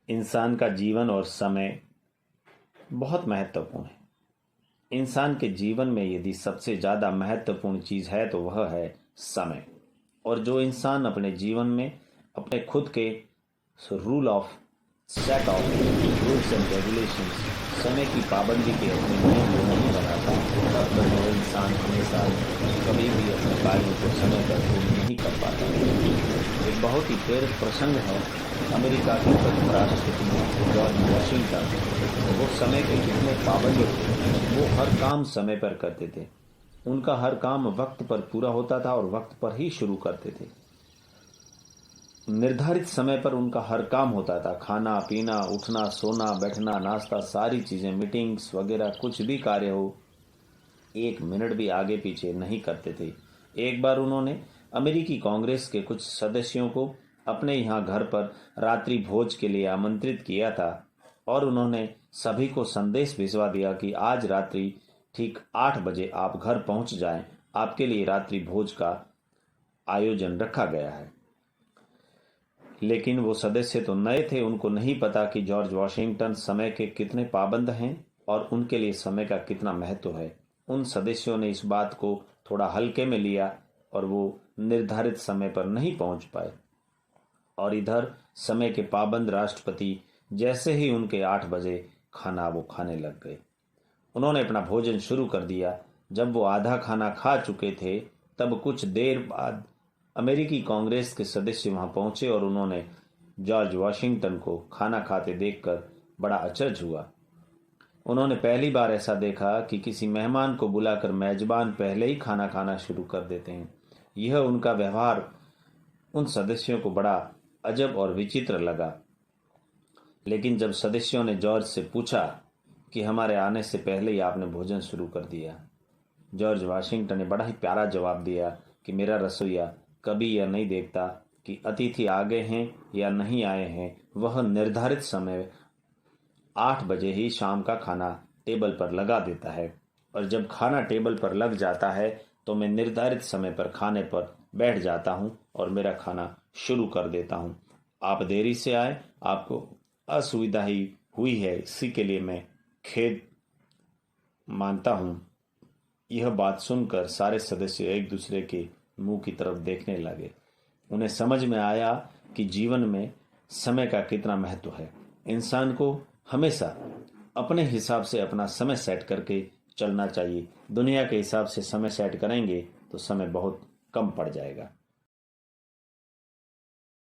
इंसान का जीवन और समय बहुत महत्वपूर्ण है। इंसान के जीवन में यदि सबसे ज़्यादा महत्वपूर्ण चीज़ है तो वह है समय। और जो इंसान अपने जीवन में अपने खुद के rule of set of rules and regulations, समय की पाबंदी के अपने नियम को नहीं बनाता, तब वह इंसान हमेशा कभी भी अपने कार्यों को समय पर पूर्ण नहीं कर पाता। एक बहुत ही प्रेरक प्रसंग है अमेरिका के प्रथम राष्ट्रपति जॉर्ज वॉशिंगटन। वो समय के कितने पाबंद थे। वो हर काम समय पर करते थे। उनका हर काम वक्त पर पूरा होता था और वक्त पर ही शुरू करते थे। निर्धारित समय पर उनका हर काम होता था। खाना पीना, उठना, सोना, बैठना, नाश्ता, सारी चीजें, मीटिंग्स वगैरह कुछ भी कार्य हो, एक मिनट भी आगे पीछे नहीं करते थे। एक बार उन्होंने अमेरिकी कांग्रेस के कुछ सदस्यों को अपने यहाँ घर पर रात्रि भोज के लिए आमंत्रित किया था और उन्होंने सभी को संदेश भिजवा दिया कि आज रात्रि ठीक 8 बजे आप घर पहुंच जाएं, आपके लिए रात्रि भोज का आयोजन रखा गया है। लेकिन वो सदस्य तो नए थे, उनको नहीं पता कि जॉर्ज वॉशिंगटन समय के कितने पाबंद हैं और उनके लिए समय का कितना महत्व है। उन सदस्यों ने इस बात को थोड़ा हल्के में लिया और वो निर्धारित समय पर नहीं पहुंच पाए। और इधर समय के पाबंद राष्ट्रपति जैसे ही उनके 8 बजे खाना वो खाने लग गए। उन्होंने अपना भोजन शुरू कर दिया। जब वो आधा खाना खा चुके थे तब कुछ देर बाद अमेरिकी कांग्रेस के सदस्य वहां पहुंचे और उन्होंने जॉर्ज वॉशिंगटन को खाना खाते देखकर बड़ा अचरज हुआ। उन्होंने पहली बार ऐसा देखा कि किसी मेहमान को बुलाकर मेजबान पहले ही खाना खाना शुरू कर देते हैं। यह उनका व्यवहार उन सदस्यों को बड़ा अजब और विचित्र लगा। लेकिन जब सदस्यों ने जॉर्ज से पूछा कि हमारे आने से पहले ही आपने भोजन शुरू कर दिया, जॉर्ज वाशिंगटन ने बड़ा ही प्यारा जवाब दिया कि मेरा रसोइया कभी यह नहीं देखता कि अतिथि आ गए हैं या नहीं आए हैं। वह निर्धारित समय 8 बजे ही शाम का खाना टेबल पर लगा देता है और जब खाना टेबल पर लग जाता है तो मैं निर्धारित समय पर खाने पर बैठ जाता हूं और मेरा खाना शुरू कर देता हूं। आप देरी से आए, आपको असुविधा ही हुई है, इसी के लिए मैं खेद मानता हूं। यह बात सुनकर सारे सदस्य एक दूसरे के मुंह की तरफ देखने लगे। उन्हें समझ में आया कि जीवन में समय का कितना महत्व है। इंसान को हमेशा अपने हिसाब से अपना समय सेट करके चलना चाहिए। दुनिया के हिसाब से समय सेट करेंगे तो समय बहुत कम पड़ जाएगा।